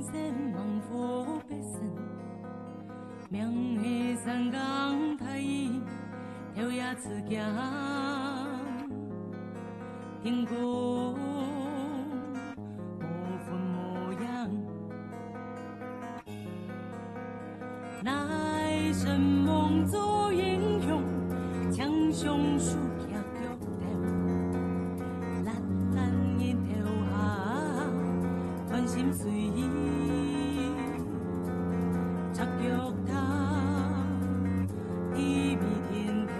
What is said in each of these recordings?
山望佛北山，明黑山岗太跳呀自家，天空莫分模样，乃神梦做英雄，强雄树下脚条，蓝蓝一条下，关心随意，插脚他，地比天条。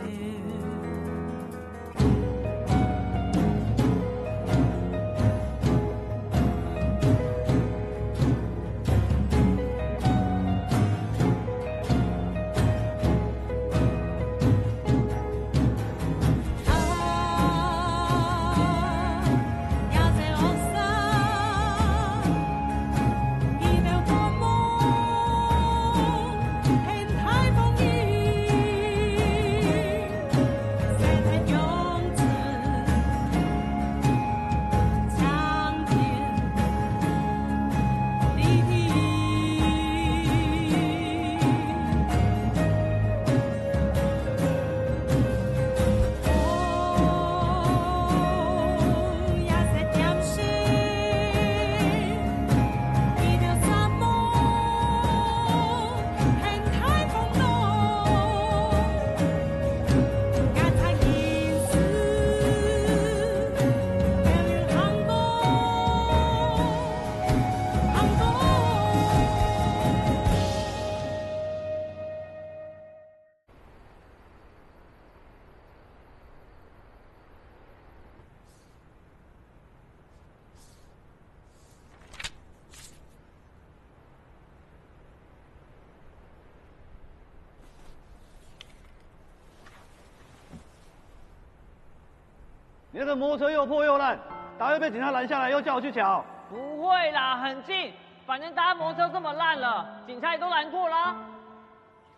你那个摩托车又破又烂，待会被警察拦下来，又叫我去瞧。不会啦，很近，反正大家摩托车这么烂了，警察也都拦过啦。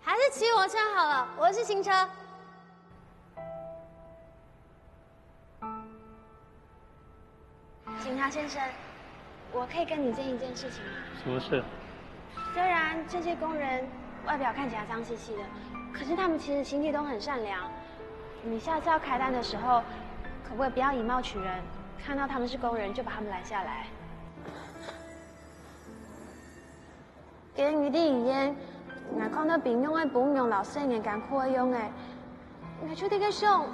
还是骑我车好了，我是新车。警察先生，我可以跟你建议一件事情吗？什么事？虽然这些工人外表看起来脏兮兮的，可是他们其实心地都很善良。你下次要开单的时候，可不可以不要以貌取人？看到他们是工人就把他们拦下来。监狱里面，我看到平庸的本用老生嘅艰苦用嘅，我出啲嘅想，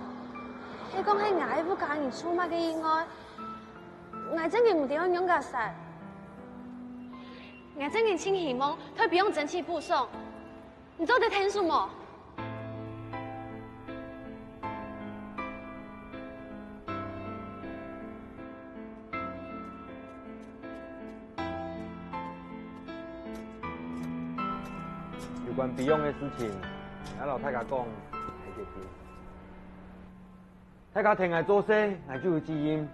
你讲喺外不讲你出卖嘅意外，我真嘅唔點樣用噶實，我真嘅清希望佢不用整齊護送，你做得聽什麼？有关备用的事情，俺老太家讲，还得听。太家听俺做事，俺就有基因。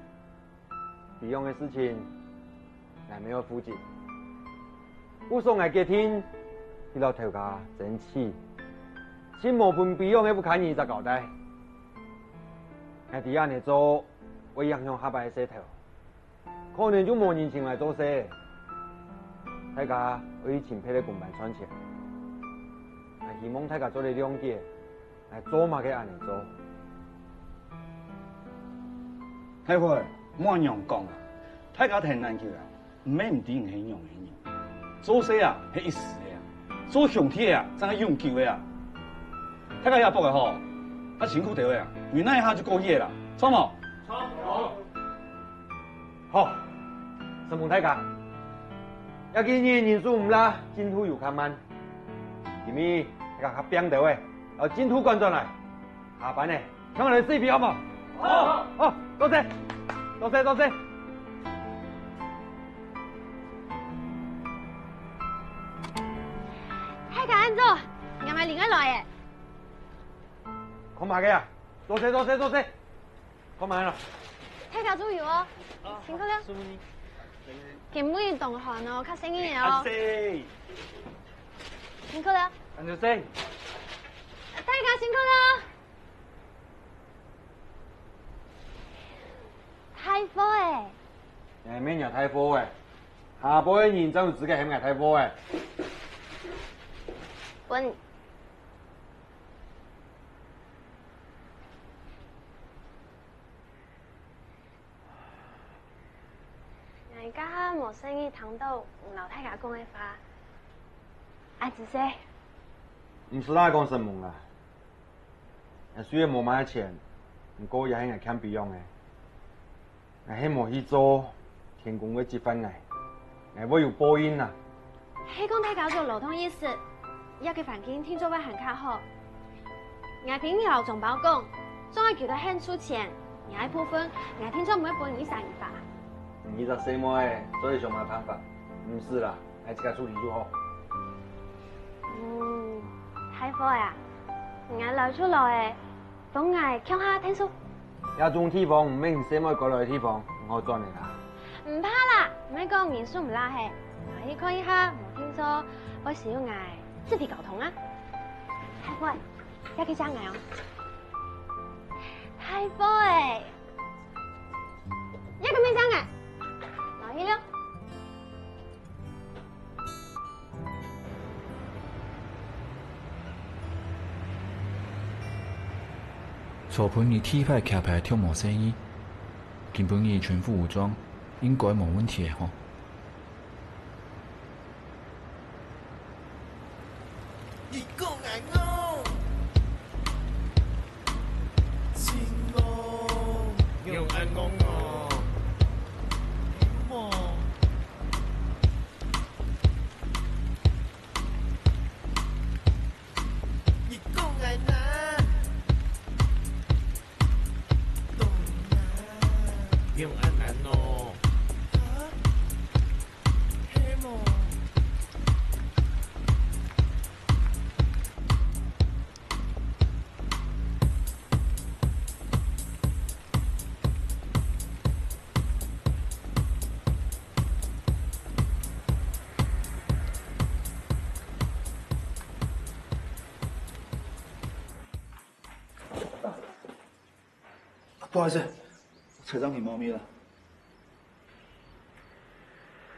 备用的事情，俺没有负责。我说俺给听，你老太家生气，心无分备用的不看你咋搞的？俺第二年做，会影响下摆的势头，可能就没人情来做事。太家会请配的公办赚钱。希望大家做得谅解，来做嘛嘅安尼做。太会，莫样讲啊！大家听难叫啊，唔免唔知唔起用起用。做事啊係一時嘅啊，做上天啊真係永久嘅啊。大家也搏嘅吼，啊辛苦掉嘅啊，原來一下就過夜啦，錯冇？錯。好，什麼大家？要今年人數唔啦，進度又較慢，因為。大家合拼到诶，有进土观众来，下班呢，抢来视频好冇？好，好，多谢，多谢，多谢。太敢安做，啱咪另一來嘅。看埋嘅啊，多谢，多谢，多谢，看埋啦。太敢注意哦，辛苦了。今每日同學哦，較生意哦。辛苦了。安就先。大家辛苦了。太火诶！咩人太火诶？下晡的人怎有资格嫌俺太婆诶？滚！我家无生意谈到，唔留太家讲的话。阿子说，唔是哪讲什么啦？虽然无买钱，不过也系俺欠费用的。俺希望去做，天公会接翻俺，俺会有报应啦。希讲太家做流通意思，一嘅环境听说会很较好。我朋友仲包讲，总系叫他很出钱，我一部分，我听说唔会帮你上法。24末诶，所以想买办法，唔是啦，还自家处理就好。太好呀！我留出来，帮我抢下听书。一种地方唔免24末过来的地方，唔好转嚟啦。唔怕啦，唔系讲人数唔拉嘿，我去看一下，冇听说我使用爱自皮沟通啊。太好，要去张爱哦。太好诶！一个咩张爱？留意了。错判你 T 牌卡牌跳毛生意，根本你全副武装，应该冇问题的吼。你讲爱我，是我用爱我我，你讲爱哪？用安安哦，黑梦。不好意思，车上停猫咪了。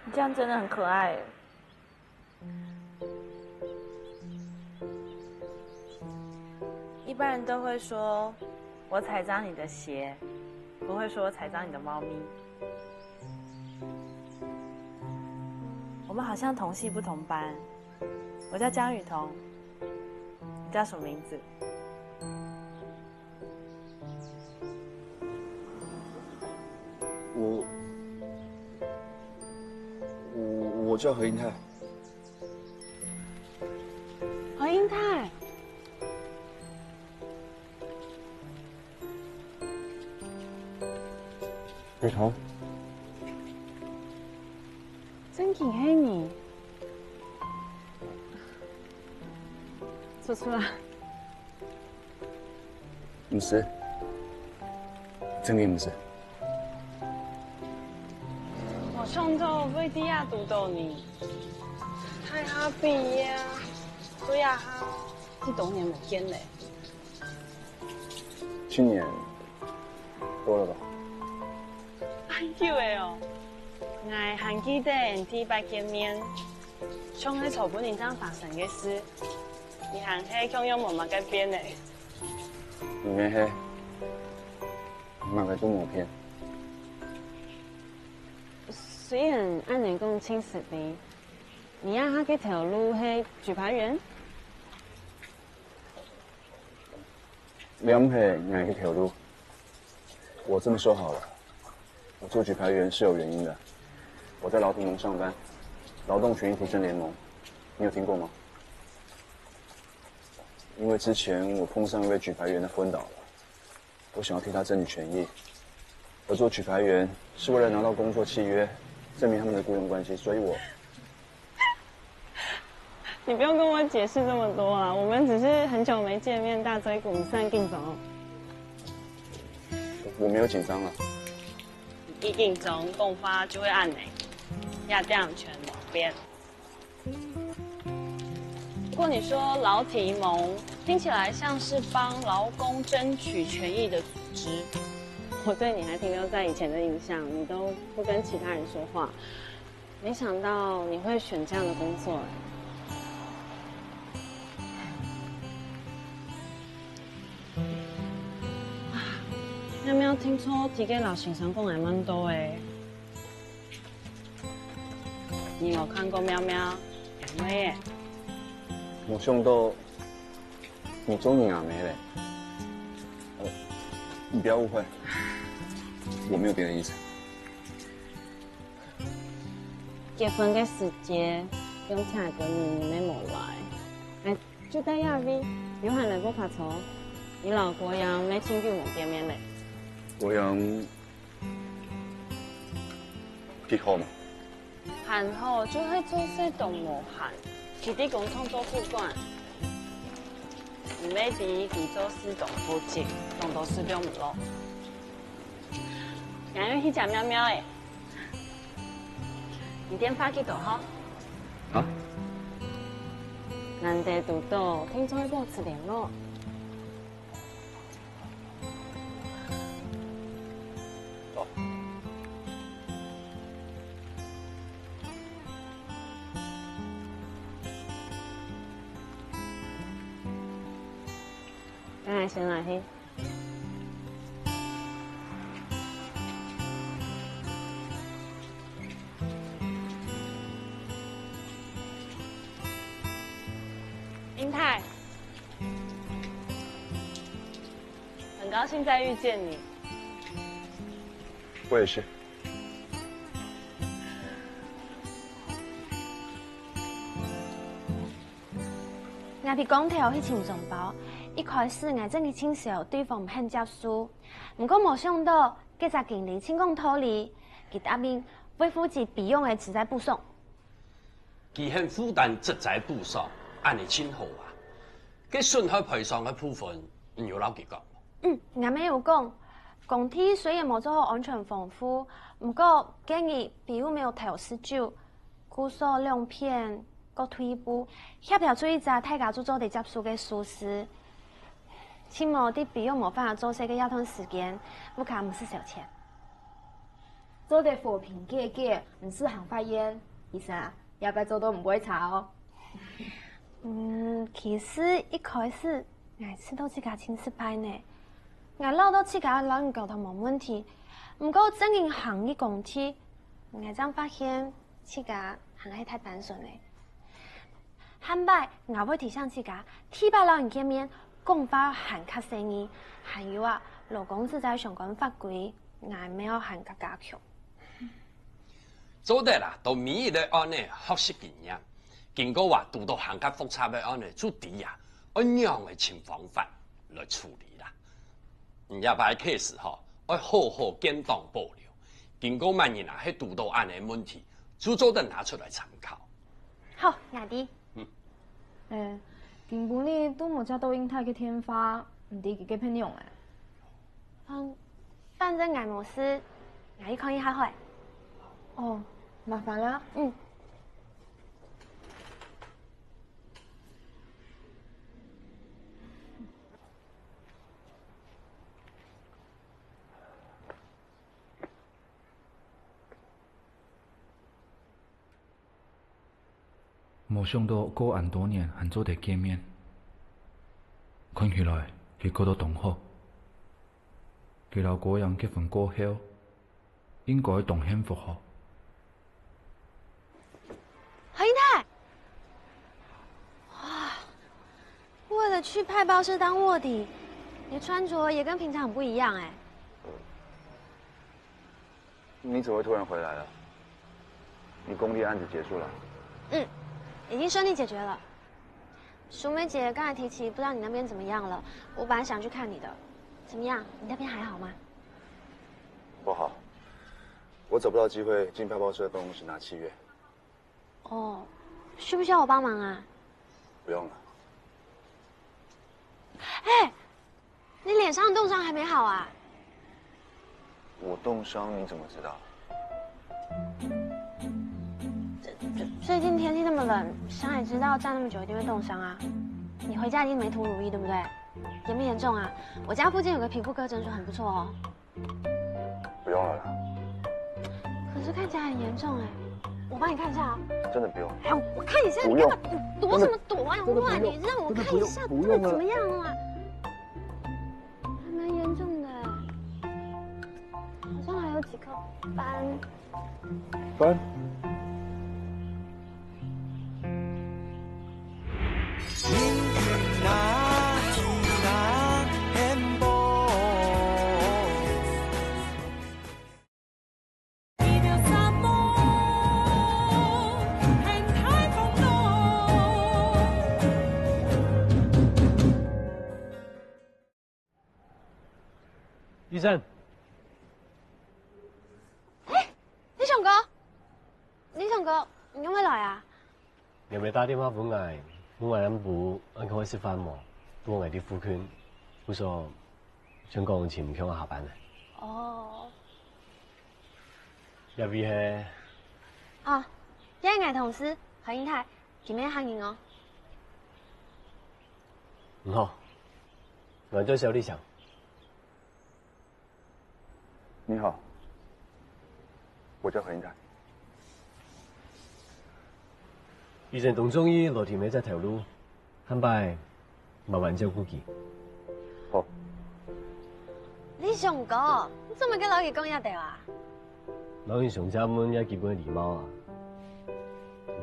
你这样真的很可爱耶。一般人都会说我踩脏你的鞋，不会说我踩脏你的猫咪。我们好像同系不同班。我叫江雨桐，你叫什么名字？我叫何英泰。何英泰。雨桐。真挺黑你。说出来。唔是，真嘅唔是。我上周为啲亚读到你，太 happy 呀！所以啊，这多年冇见嘞。今年多了吧？哎呦喂哦，我还记得第一摆见面，像喺草本年上发生嘅事，你还係咁樣冇乜改變嘞。里面黑，马个都冇骗。虽然按人讲青实力，你让他去条路係举牌员。两配哪一条路？我这么说好了，我做举牌员是有原因的。我在劳动盟上班，劳动权益提升联盟，你有听过吗？因为之前我碰上一位举牌员的昏倒了，我想要替他争取权益。而做举牌员是为了拿到工作契约，证明他们的雇佣关系，所以我……你不用跟我解释这么多啊，我们只是很久没见面，大嘴鼓散紧张。我没有紧张了。一紧张，共发就会按你，要这样全两边。不过你说劳体盟听起来像是帮劳工争取权益的组织，我对你还停留在以前的印象，你都不跟其他人说话。没想到你会选这样的工作。喵喵，听说提给老先生讲还蛮多诶。你有看过喵喵？杨威耶。没想到你中年阿梅嘞。你不要误会，我没有别的意思。结婚的时间，用请个你没冇来，哎，就在亚威，有喊来过拍错，你老婆样没请叫我见面嘞。我想結好嘛？喊好就係做些動無限，佢啲工廠做副管，唔未必佢做事動負責，動到事了唔落。俺要去食喵喵誒，你電話幾多號？啊？難得讀到，聽說要保持聯絡。先来去。英泰，很高兴再遇见你。我也是。我哋講頭去青松包，一開始我真係親小，對方唔肯接受，不過冇想到，嗰隻經理成功脱離，佢答應為負責備用嘅職責補償。佢肯負擔職責補償，按你親好啊！佢損害賠償嘅部分，你有撈佢講？我沒有講，工體雖然冇做好安全防護，不過建議比如沒有投施酒、固鎖兩片。個退步，協調出一隻大家做地接觸嘅疏失，起碼啲比較冇辦法做些嘅一段時間，不卡唔是小錢。做地扶貧嘅，唔是行法煙，醫生啊，要不要做都唔會差哦。其實一開始我知道自己挺失敗呢，我撈到自己老人溝通冇問題，不過真正行嘅工體，我真發現自己行係太單純嘞。後擺我會提醒自己，提拔老人見面，講法限卡生意，還有啊，勞工制裁相關法規，我沒有限卡加強。做得啦，到每一個案呢學習經驗，經過話遇到限卡複雜嘅案呢，做啲啊按樣嘅情方法來處理啦。而家擺 case 嗬，要好好建檔保留，經過萬一啊喺遇到案嘅問題，就做得拿出來參考。好，雅迪。根本你都冇食到英泰嘅天花，唔知佢幾偏用誒。反正我冇事，我去看一下會。哦，麻煩啦。冇想到過咁多年還做得見面，看起來佢過到同好，佢老嗰樣結婚過後，應該同幸福好。何英泰，哇！為了去派報社當臥底，你穿着也跟平常很不一樣哎。你怎麼會突然回來了？你工地案子結束了？已經順利解決了。淑梅姐剛才提起，不知道你那邊怎麼樣了。我本來想去看你的，怎麼樣？你那邊還好嗎？不好，我找不到機會進派報社辦公室拿契約。哦，需不需要我幫忙啊？不用了。哎，你臉上的凍傷還沒好啊？我凍傷你怎麼知道？最近天氣那麼冷，想也知道站那麼久一定會凍傷啊。你回家一定沒塗乳液，對不對？嚴不嚴重啊？我家附近有個皮膚科診所，很不錯哦。不用了啦。可是看起來很嚴重哎。我帮你看一下啊。真的不用。哎，我看一下，你干嘛躲什么躲啊？哇，你让我看一下，这个怎么样啊？还蛮严重的，好像还有几颗斑。斑？医生，李雄哥，李雄哥，你有冇來啊？你咪打電話本藝，本藝諗部啱開始翻喎，本藝啲副圈，好傻，想講前唔強下班啊。哦。入邊係。哦，一係同事何英泰，見面喊應我。唔好，我再少啲想。你好，我叫何英泰。以前同中醫羅田尾一條路，肯拜麻煩照顧佢。好。李雄哥，你做乜嘅老爺講一條啊？老爺上家門一基本嘅禮貌啊，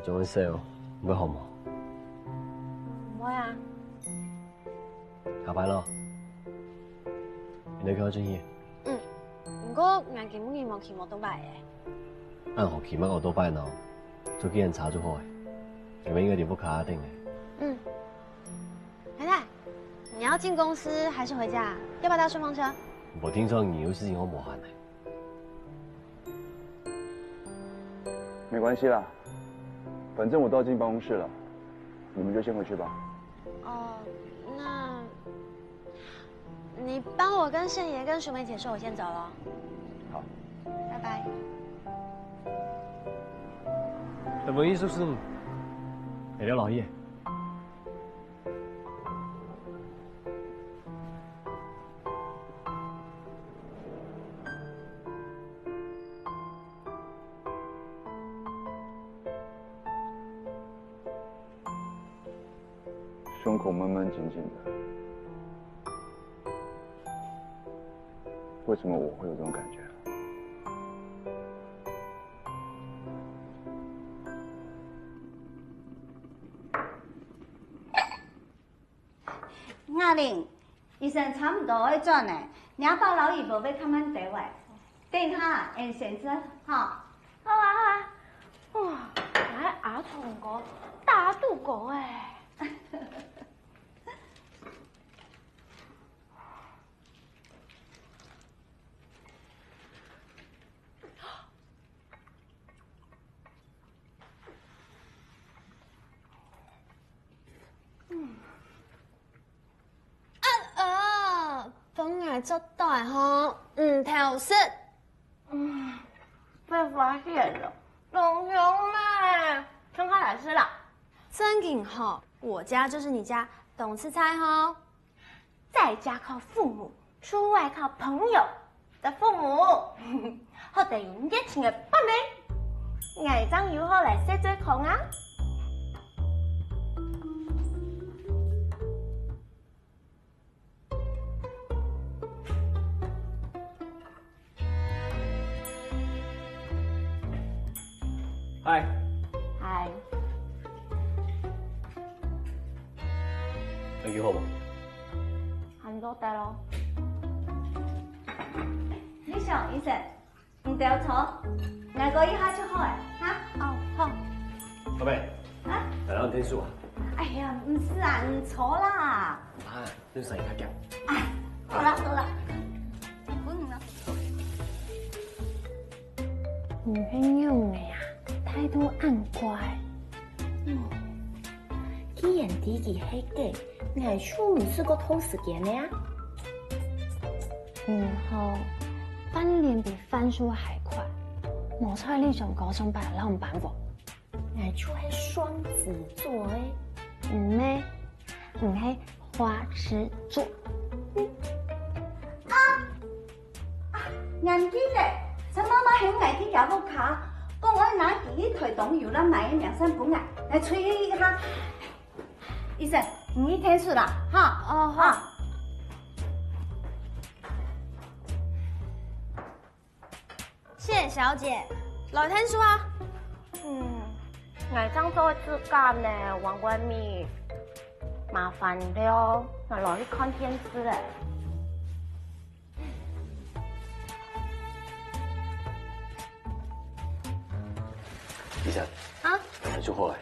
仲有笑，唔會好冇？唔會啊。下班咯，你叫我中意。不過眼見冇期望都拜嘅。按學期乜我都拜咯，做幾人查咗開，你們應該點不卡定嘅。嗯。太太，你要進公司還是回家？要不要搭順風車？我聽說你有事情我冇閒嘅。沒關係啦，反正我都要進辦公室了，你們就先回去吧。哦，那你幫我跟勝爺跟淑梅姐說，我先走了。好，拜拜。唔好意思，嚟咗落嘢。胸口闷闷紧紧的，为什么我会有这种感觉？阿玲，醫生差唔多可以轉嘞，你要包老姨無要看慢地位，等下按先生哈。好啊好啊，哇，我牙痛過，大肚過誒。本來這袋哈唔調色，被發現了，龍熊嘞，分開來吃了。真勁哈，我家就是你家，懂吃菜哈。在家靠父母，出外靠朋友的父母，我哋用熱情嘅伴侶，偽裝友好嚟識最窮啊！嗨，係，你幾好冇？很多得咯。李尚醫生，唔掉錯，捱過一下就好誒，嚇？哦，好。寶貝，啊？嚟兩天數啊？哎呀，唔是啊，唔錯啦。啊，都成日嘅。哎，好啦好啦，唔啦。唔會用嘅呀。態度硬乖，既然自己係嘅，藝術唔是個偷時間的呀。然後翻臉比翻書還快，冇錯呢種高上白浪版喎。藝術係雙子座誒，唔咩？唔係花痴座。人機嘅，陳媽媽喺藝天有個卡。讲我拿几台东油，咱买2、3本啊，来吹一下。医生，你天数了哈？哦好。谢小姐，来天数啊。我张做自家呢，往外面麻烦了，我来去看电视嘞。医生，啊？很舒服哎，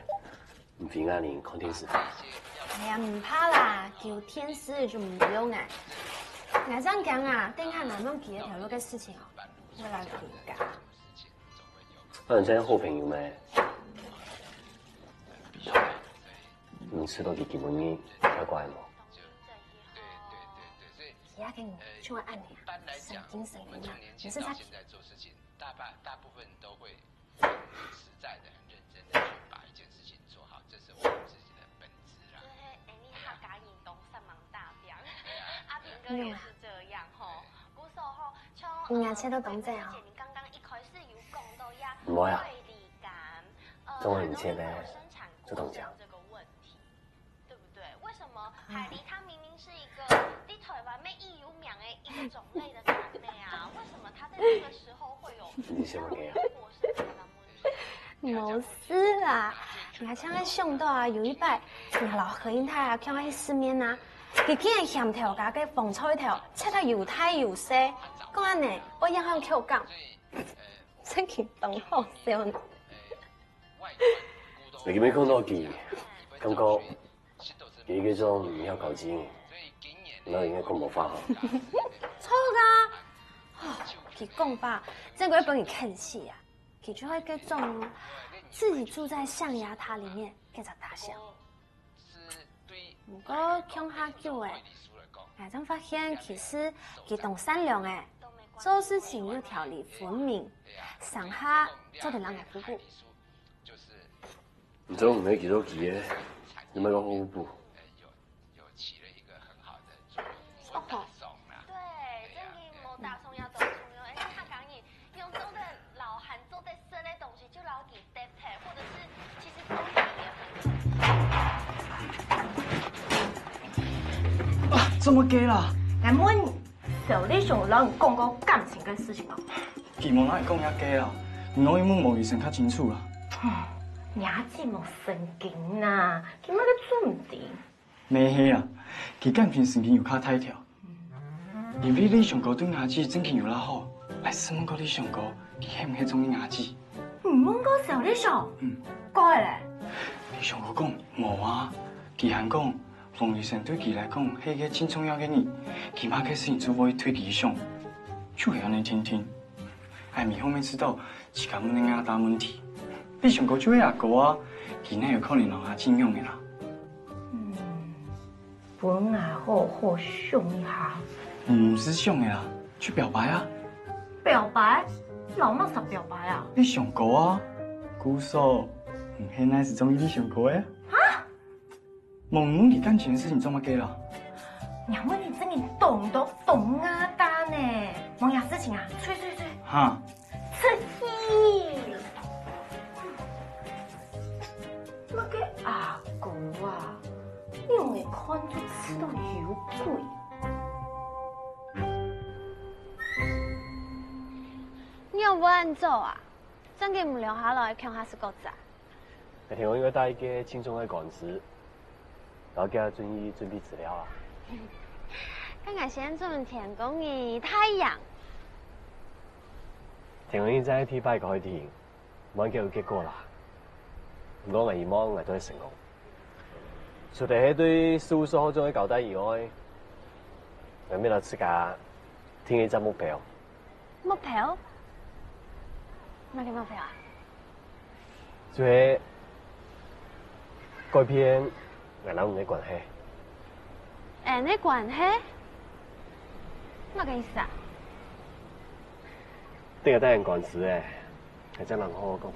唔平安你看电视。哎呀，唔怕啦，叫天师就唔用哎。我这样讲啊，等下南方几条路嘅事情哦，我来评价。那你现在好朋友咩？你吃到几基本嘅乖乖冇？其他给我去问按你啊，神经神经啊，你是他。现在做事情，大部分都会很实在的、很认真的去把一件事情做好，这是我们自己的本质啦。你客家人都三忙大表，阿平哥也是这样吼。古时候像牙齿都懂这哦。你刚刚一开始有讲到呀，唔会啊，中文唔切呢，就懂讲。对不对？为什么海狸它明明是一个地台湾咩易有名的一个种类的感类啊？为什么它在这个时候会有你什么嘅啊？冇事啦，我像喺上岛啊，有一摆，我老何英太啊，看喺市面啊，佢竟然嫌头家嘅凤菜头切得又大又细，讲安尼，我也向佢讲，真係當好笑呢。你見咩看到佢，感覺佢嗰種唔曉搞錢，那應該講冇法嗬。錯噶，佢講吧，這個本你看戲啊，佢就會嗰種自己住在象牙塔裡面嗰隻大象。不過鄉下久誒，我真發現其實佢懂善良誒，做事情又條理分明，上下做得人來服務。唔通唔係幾多期嘅，你咪講恐怖。哦，对，真嘅冇打算要做重要，而且他讲你用做的老汉做的色的东西就老给搭配，或者是其实做啊，怎麼嘅啦？俺問小李想老人講過感情嘅事情哦。期望哪會講遐假啦？唔可以問毛醫生較清楚啦。牙齒冇神經啊，佢乜都做唔掂。沒係啊，佢感情神經又較大條。因為你上高對牙齒真係有啦好，來試問過你上高，佢係唔係中意牙齒？唔問過小李想，過咧。你上高講冇啊，佢還講馮醫生對佢來講係個真重要嘅人，佢媽嘅事情就會推佢上，就會安尼聽聽。艾米後面知道自家冇能牙大問題。你上高就係阿哥啊，佢呢有可能讓他盡用嘅啦。本來好好想一下。唔是想嘅啦，去表白啊！表白？老乜實表白啊？你上高啊，姑嫂，唔係那是中意你上高嘅。啊？冇唔理感情嘅事情做乜嘅啦？娘們你真係懂都懂啊單呢，冇嘢事情啊，吹。哈？出氣。那個阿哥啊，因為看就知道有鬼。你有冇人做啊？真嘅唔留下來，強下是個仔。那天我應該帶嘅輕鬆嘅趕時，然後叫他準備資料啊。今日先做田公嘅太陽。田公已在替拜改田，冇叫佢結果啦。唔過我希望我都係成功。除咗喺對事務所好中嘅交代以外，我咩到自家聽一隻目標。目標？乜嘅目標啊？就係改變我兩人嘅關係。你關係？乜嘅意思啊？聽日得人趕時誒，係真能好好講。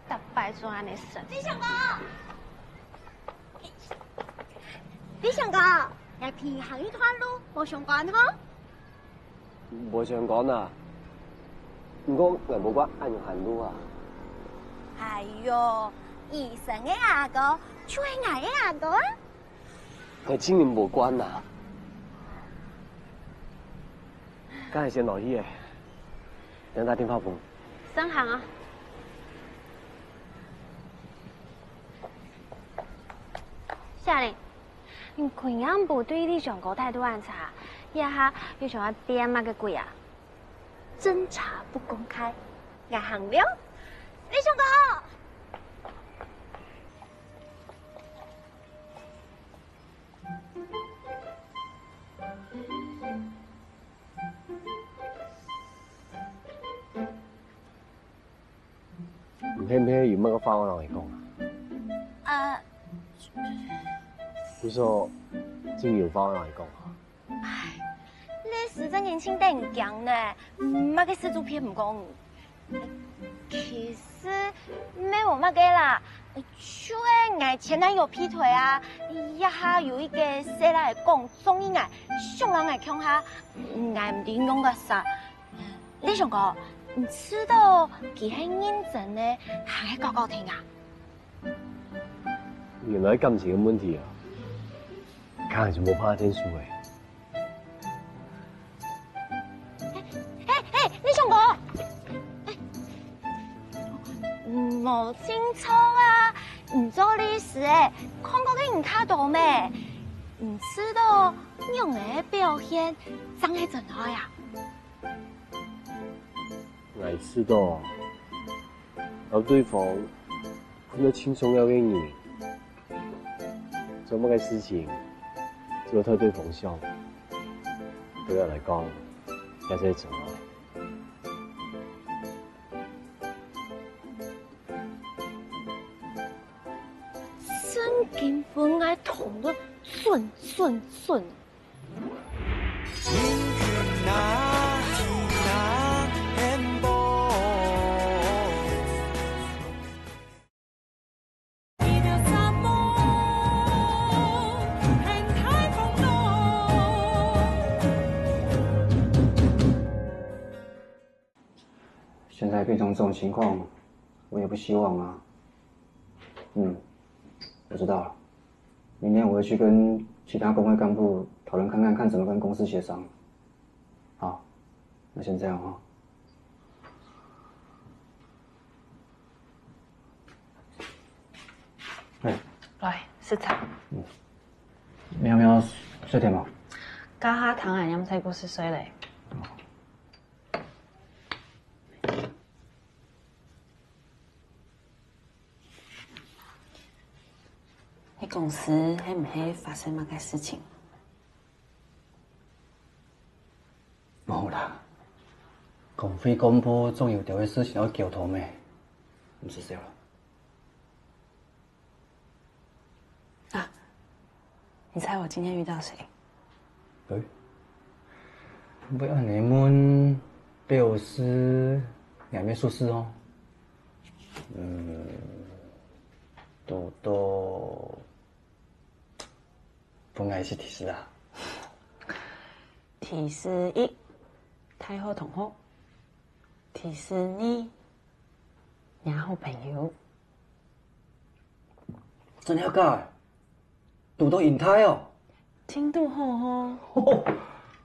特拜做安尼神。李上哥，李上哥，日天行一段路，冇相干嗬？冇相干啊！不过我无关按用hand路啊。哎呦，医生的牙膏就是我的牙膏啊！跟经营无关呐。刚才先落去的，等打电话问。生行啊！夏玲，你昆阳部对你上高态度暗查，一下又想要点乜嘅鬼啊？侦查不公开，我行了。李上高。唔聽唔聽有乜個法我同你講啊？你說真有法我同你講啊？你實在年輕得唔強呢，乜嘅事做偏唔講。其實沒有乜嘅啦，就係我前男友劈腿啊，一下有一個細佬嚟講，中意我，上樓我強下，我唔點用個啥。李上哥，你知道佢係認真的，行喺高高聽啊？原來感情嘅問題啊，看係就冇拍天數嘅。李上哥。冇清楚啊！唔做律師誒，看過嘅唔卡到咩？唔知道用嘅表現真係真好呀！我知道，有對方咁樣輕鬆有嘅你，做乜嘅事情做得對方笑，對我嚟講，也係真愛。根本愛痛得順。现在变成这种情况，我也不希望啊。我知道了，明天我会去跟其他工会干部讨论看怎么跟公司协商。好，那先这样啊。來食茶。喵喵，睡點冇？家下躺下飲西菇雪水嚟。你公司係唔係發生乜嘅事情？冇啦，公非公布總有條嘅事情要溝通嘅，唔是少啦。啊，你猜我今天遇到誰？不要你們表示兩面說事哦。都不愛是提示啊。提示一，太后同學；提示二，然後朋友。真係假？讀到引胎哦。聽到好哦，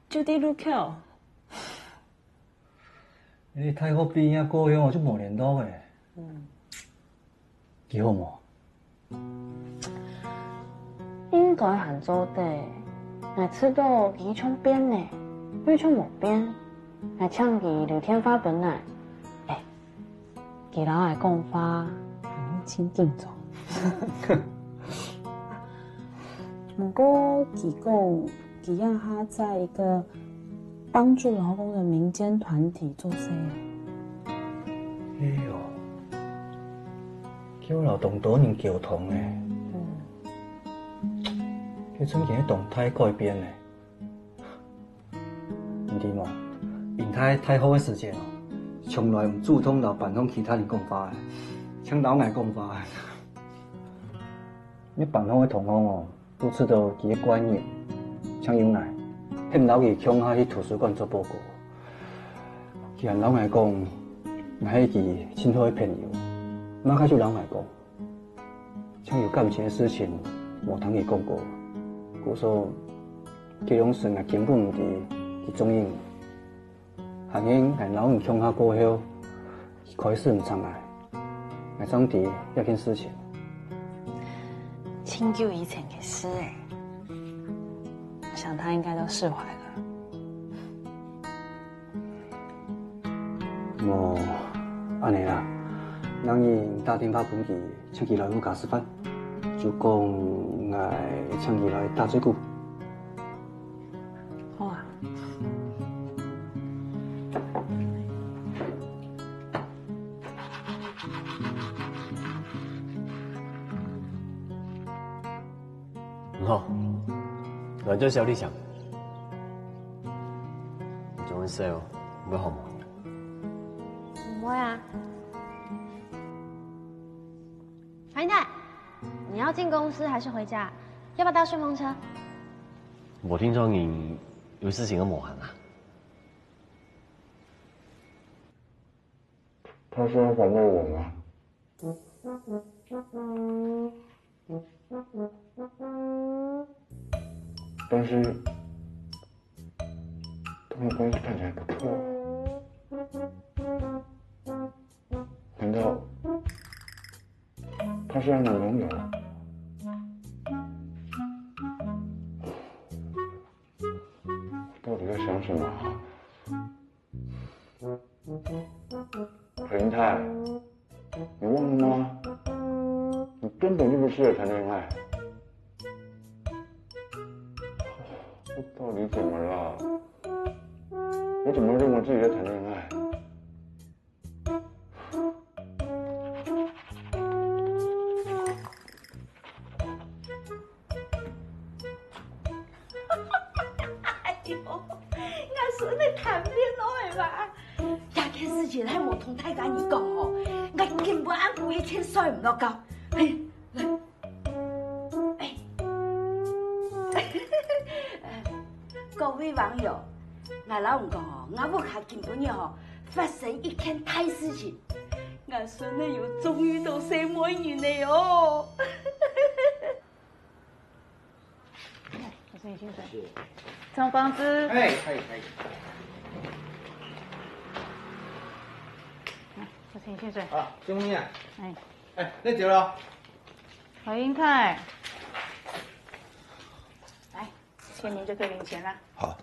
就啲 look 你太后邊啊故鄉我就冇聯絡嘅。幾好冇？應該係做的，我知道佢唱邊呢，佢唱冇邊，我唱佢劉天發本來，佢老愛講話，很緊張。不過佢講，佢要他在一個幫助勞工的民間團體做事。哎呦，叫勞動多年溝通嘅。佢最近嘅動態改變咧，唔知喎，引太好嘅事情哦，從來唔主動老闆同其他人講話嘅，請老外講話嘅。你辦方嘅同行哦，都知道佢嘅觀念，像有奶，勸老佢鄉下去圖書館做報告。佢人老外講，那迄支真好的朋友，马开就人来讲，像有感情的事情，无通伊讲过。故说，吉永顺也根本唔伫中英，行因系老唔向下过后，开始唔常来，来装伫一件事情。清旧以前嘅事哎，我想他应该都释怀了。无，安尼啦，人伊打电话本记，请伊来我家吃饭，就讲来请伊来打水鼓。好啊。唔好，按照小李想，做緊 sale 唔會好嗎？不会啊。韩英泰，你要进公司还是回家？要不要搭顺风车？我聽講你有事情要磨行啊？他说还问我吗？但是他们关系看起来不错，难道他是她男朋友？到底在想什么？何英泰，你忘了吗？你根本就不适合谈恋爱。我到底怎么了？我怎么认为自己在谈恋爱？哎呦，俺孙你谈恋爱吧？呀，件事情还无同大家你讲哦，俺根本按规钱甩唔落高。各位网友，俺老公讲哦，俺屋下根本哦发生一件大事情，俺孙女又终于都生美人了哟。我是你薪水。张房子。哎。我是你薪水。啊，兄弟啊。哎，那走了。何英泰。来，签名就可以领钱了。好。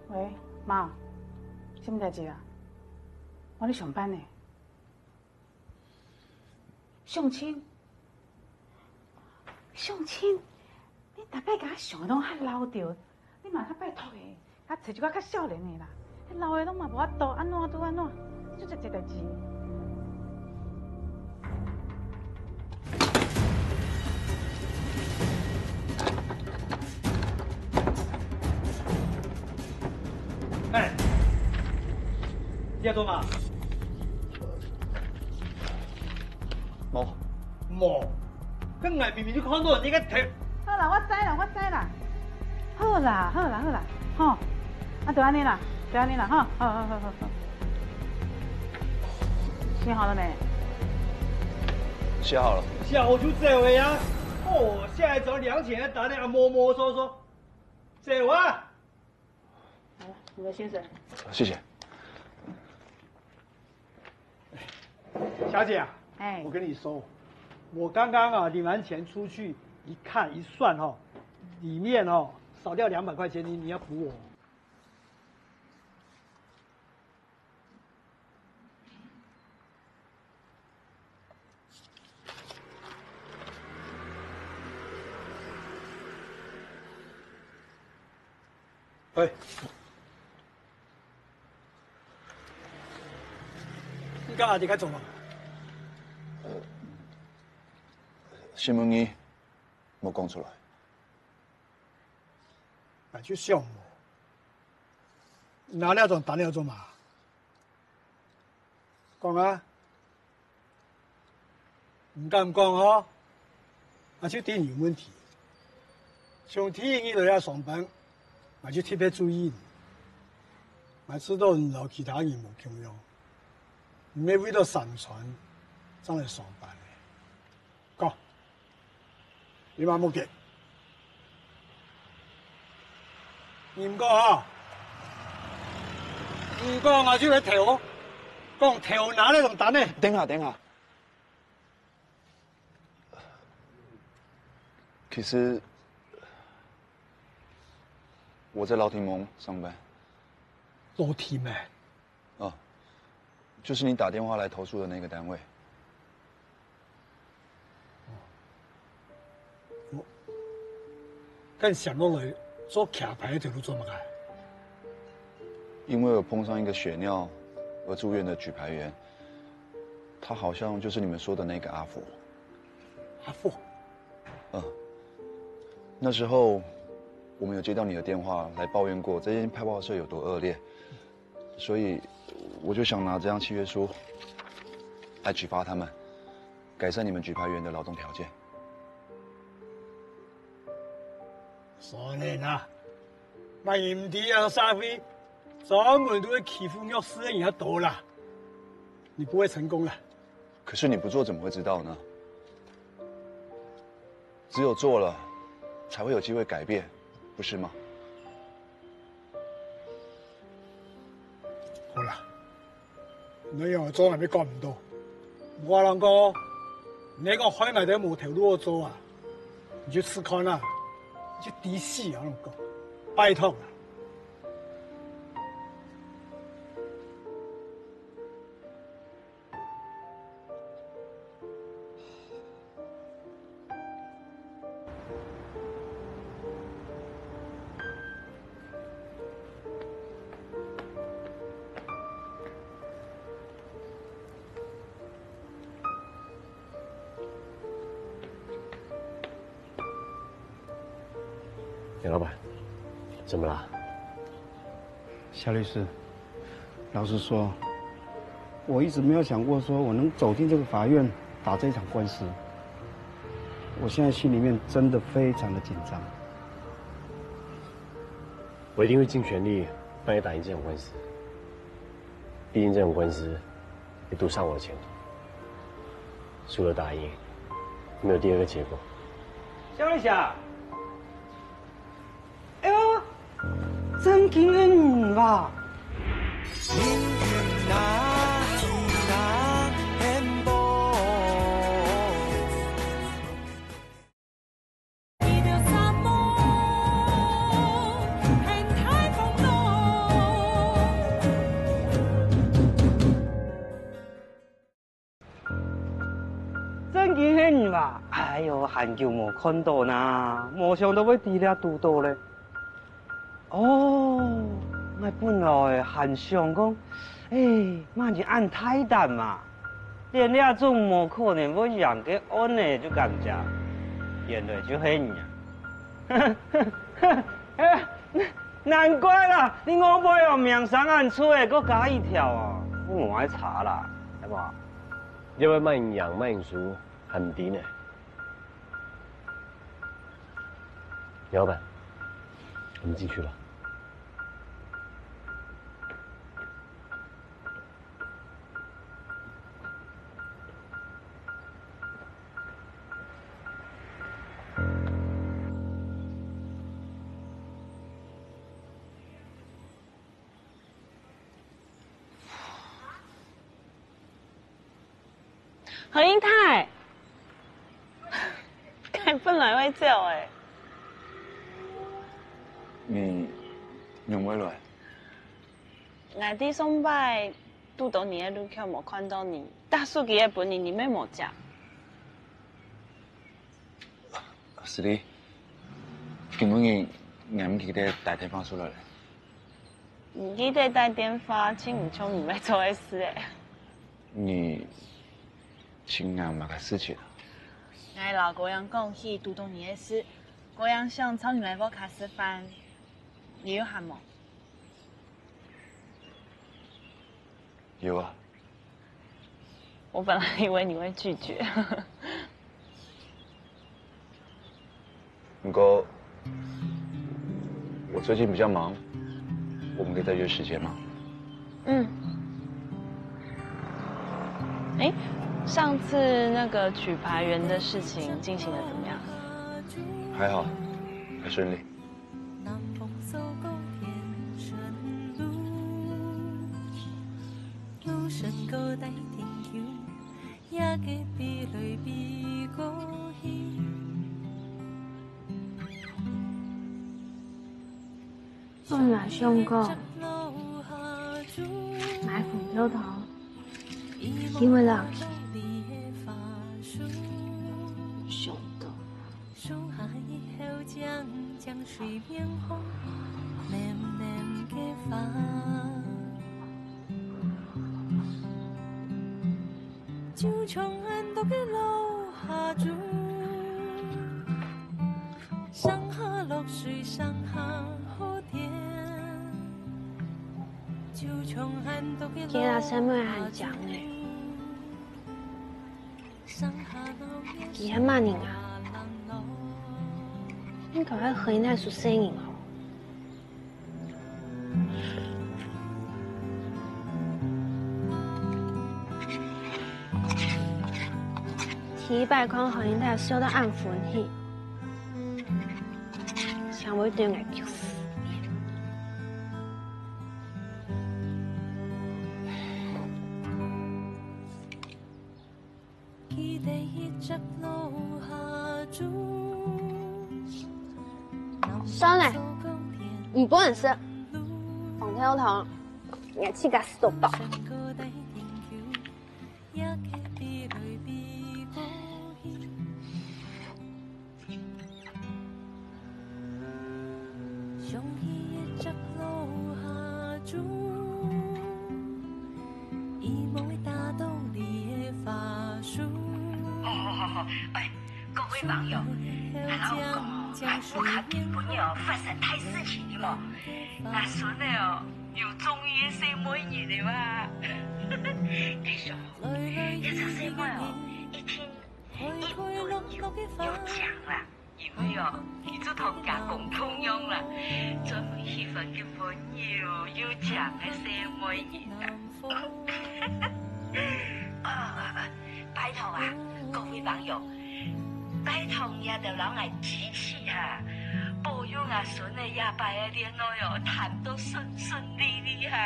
喂，妈，什么代志啊？我咧上班呢。相亲？相亲？你大概甲我想的拢较老着，你嘛较拜托的，较找一个较少年的啦。迄老的拢嘛无法度，安怎拄安怎，就这代志。哎，你要做嘛？冇，跟外明明就看到你个头。好啦，我知啦，好啦，吼，啊，就安尼啦，哈，好。写好了没？写好了。小就这位呀，哦，下来找2钱，打电话摸摸索索，这位。好了，你的薪水。谢谢。小姐啊，哎，我跟你说，我刚刚啊领完钱出去一看一算哈，里面哦少掉200块钱，你要补我。喂，你干嘛离开走了？新闻你没讲出来。那就笑我，哪两种打两种嘛？讲啊！唔敢讲哦，那就点有问题。上天你落遐上班，那就特别注意，我知道你老其他人无强样，唔系为了生存，真嚟上班嘅。讲，你话冇嘅，你唔讲啊？唔讲我就嚟跳，讲跳哪里咁等呢？等下。其实我在劳廷盟上班。劳廷盟？哦，就是你打电话来投诉的那个单位。跟想讲来做卡牌条路做乜嘅？因为我碰上一个血尿而住院的举牌员，他好像就是你们说的那个阿福。阿福？那时候我们有接到你的电话来抱怨过这间派报社有多恶劣，所以我就想拿这张契约书来举发他们，改善你们举牌员的劳动条件。所以啊，卖盐地啊社会专门都会欺负弱势的人多啦，你不会成功了。可是你不做怎么会知道呢？只有做了，才会有机会改变，不是吗？好啦，你又做係咪講唔到？我兩個，你個海外的冇條路做啊，你就試看啦，你就抵死啊！我講，拜託啦。杨老板，怎么了？夏律师，老实说，我一直没有想过说我能走进这个法院打这场官司。我现在心里面真的非常的紧张。我一定会尽全力帮你打赢这场官司。毕竟这种官司也赌上我的前途。输了打赢，没有第二个结果。夏丽霞，哎呦，真惊人吧？真惊人吧？哎呦，韩球无看到呐，无想到要伫遐拄到咧。哦，我本来还想讲，嘛是按太淡嘛，连遐种无可能要让个安尼就感觉，原来就迄样。难怪啦，你我买哦命上岸出的，搁加一条哦，我唔爱查啦，系无？要不然卖养卖熟还唔低呢。杨老板，我们进去了。何英泰，佢本來會走誒。你用唔來？我啲送拜拄到你嘅路口冇看到你，大數據嘅本你咩冇食？是的，根本嘅我唔記得打電話出來。唔記得打電話，請唔衝唔要做嘅事誒。你請我乜嘅事情？我老姑娘講起拄到你嘅事，姑娘想找你來我家吃飯，你有喊冇？有啊。我本來以為你會拒絕。过我最近比较忙，我们可以再约时间吗？嗯。哎，上次那个举牌员的事情进行的怎么样？还好，还顺利。我原想过买红酒头，因为人想到。就像很多嘅路下住，上下落水，上下好甜。就像很多嘅今日什么很讲诶？伊很骂人啊！你赶快和那说声音哦。提拜康和人家笑得暗歡喜，想會對我叫死。算了，唔本事，黃天堂，我氣個死都爆。哎，各位網友，老公，我看見本日發生大事情了嘛，阿孫呢又終於生妹兒了哇！繼續，一隻生妹一天1本又獎啦，因為佢就同家公通用啦，專門喜歡嘅本又獎嘅生妹兒啦。拜託啊！各位網友，拜託也就讓我支持下，保佑阿孫嘅下擺嘅戀愛哦，談到順順利利哈。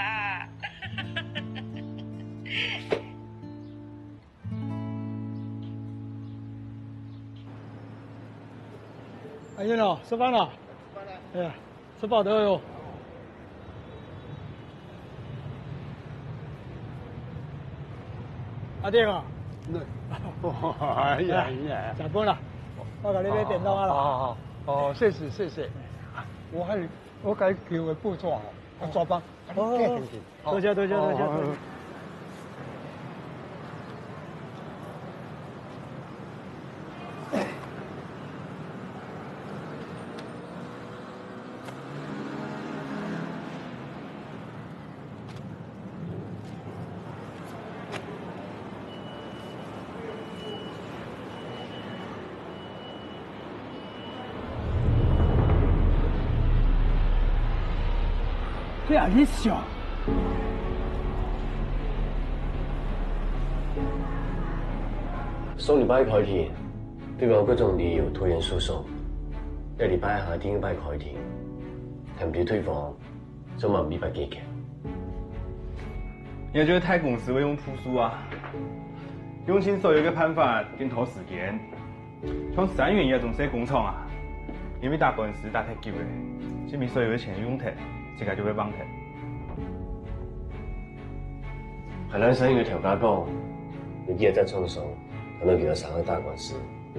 阿英啊，吃飯了。哎呀，吃飽得喲。阿爹啊。哎呀呀！下班了，我给你买便当啊了。好，哦，謝謝。我該叫佢補妝哦，我抓幫。多謝。这样你笑。上禮拜開庭，對我嗰種理由拖延訴訟，一禮拜下天一拜開庭，談不退房，就冇辦法解決。也覺得太公司會用撲書啊，用盡所有嘅辦法跟拖時間，像3元一種些工廠啊，因為打官司打太久嘅，證明所有嘅錢用脫。這個就會幫佢。係咱生意嘅調價講，你幾日再創傷，可能其他上海打官司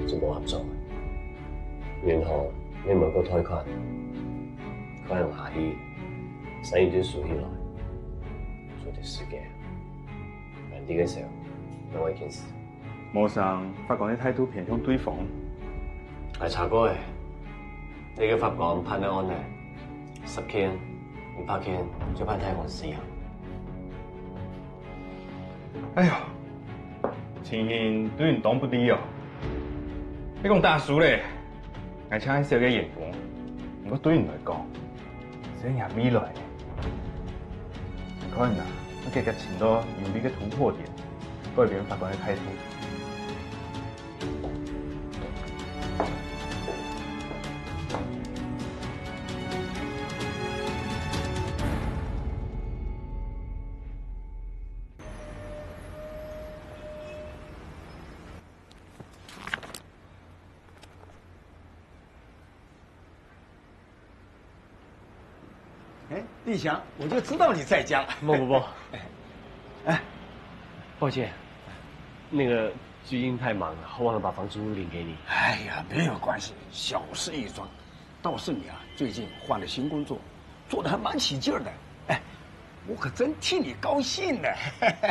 就冇合作。然後你某個貸款，可能下啲生意就數起來，做啲時間，難啲嘅時候，另外一件事。冇上法官嘅態度偏向對方。係查過嘅，你嘅法官判得案呢，10件。8件就判太公司啊！哎呦，情形對人當不利哦。你講大叔咧，我請你小嘅演員，不過對你來講，這係未來。可能啊，我嘅前度有呢個突破點，改變法官嘅態度。立祥，我就知道你在家。不，哎，抱歉，那个最近太忙了，我忘了把房租领给你。哎呀，没有关系，小事一桩。倒是你啊，最近换了新工作，做的还蛮起劲儿的。哎，我可真替你高兴呢。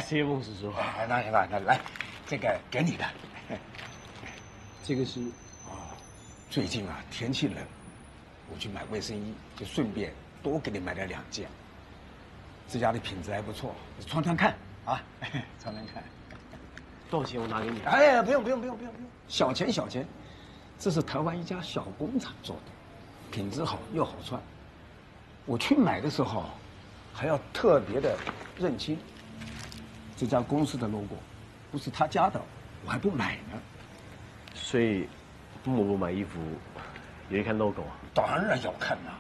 谢谢孟叔叔。那来，这个给你的。这个是最近啊天气冷，我去买卫生衣，就顺便多给你买了2件。这家的品质还不错，你穿穿看啊，穿穿看。多少钱？我拿给你。哎呀，不用，小钱，这是台湾一家小工厂做的，品质好又好穿。我去买的时候，还要特别的认清这家公司的 logo， 不是他家的，我还不买呢。所以，我买衣服也看 logo 啊？当然要看啦，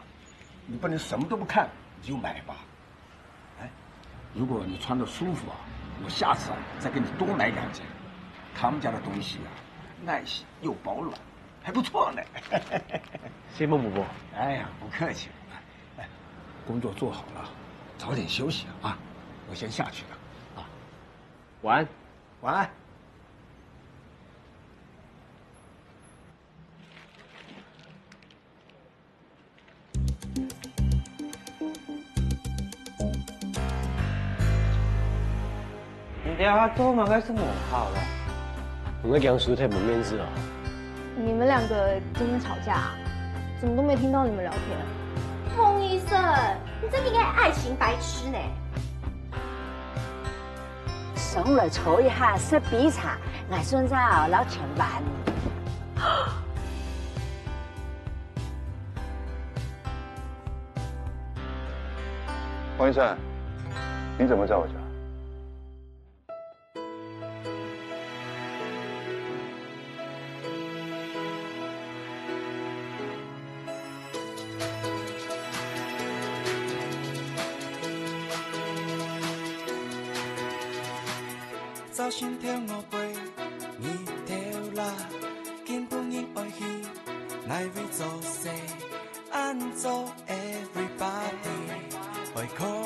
你不能什么都不看你就买吧。哎，如果你穿得舒服啊，我下次啊再给你多买2件。他们家的东西啊，耐洗又保暖，还不错呢。谢谢孟伯伯。哎呀，不客气。哎，工作做好了，早点休息啊。我先下去了。啊，晚安。晚安。聊啊，做嘛该是母好了。我跟杨叔太没面子了。你们2个今天吵架，怎么都没听到你们聊天？洪医生，你真应该爱情白痴呢。上來坐一下，食比茶，我孫仔撈全班。黄医生，你怎么在我家？找心跳我背，你跳啦，根本應愛去，乃會做事，按做 everybody，愛可。